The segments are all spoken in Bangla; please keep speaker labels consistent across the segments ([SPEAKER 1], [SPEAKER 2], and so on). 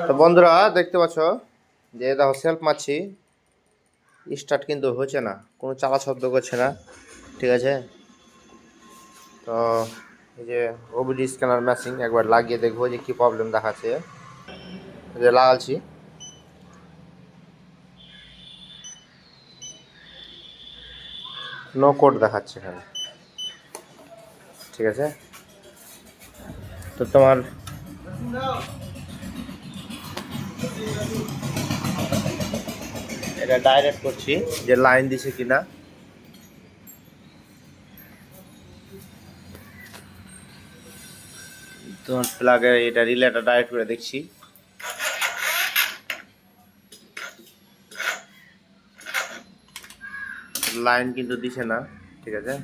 [SPEAKER 1] তো বন্ধুরা দেখতে পাচ্ছ যে দেখো সেলফ মারছি, স্টার্ট কিন্তু হচ্ছে না, কোনো চালা শব্দ করছে না। ঠিক আছে, তো এই যে ওবিডি স্ক্যানার মেশিন একবার লাগিয়ে দেখবো যে কি প্রবলেম দেখাচ্ছে। যে লাগাচ্ছি, নো কোড দেখাচ্ছে এখানে। ঠিক আছে, তো তোমার এটা ডাইরেক্ট করছি যে লাইন দিছে কিনা। তোমার প্লাগে এটা রিলেটা ডাইরেক্ট করে দেখছি, লাইন কিন্তু দিছে না। ঠিক আছে,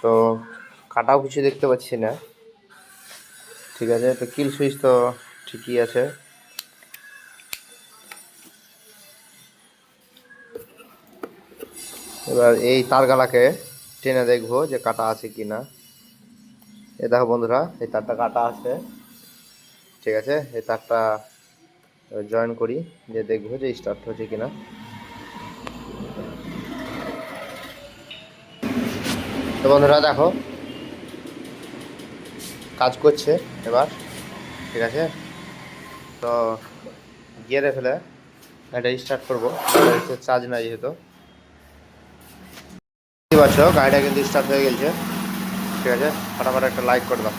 [SPEAKER 1] তো কাটাও কিছু দেখতে পাচ্ছি না। ঠিক আছে, তো কিল সুইচ তো ঠিকই আছে। এবার এই তারগালাকে টেনে দেখবো যে কাটা আছে কি না। এ দেখো বন্ধুরা, এই তারটা কাটা আছে। ঠিক আছে, এই তারটা জয়েন করি, যে দেখবো যে স্টার্ট হচ্ছে কিনা। তো বন্ধুরা দেখো কাজ করছে এবার। ঠিক আছে, তো গিয়ারে ফেলে এটা স্টার্ট করবো, চার্জ নাই যেহেতু। বুঝতে পারছো গাড়িটা কিন্তু স্টার্ট হয়ে গেছে। ঠিক আছে, ফটাফট একটা লাইক করে দাও।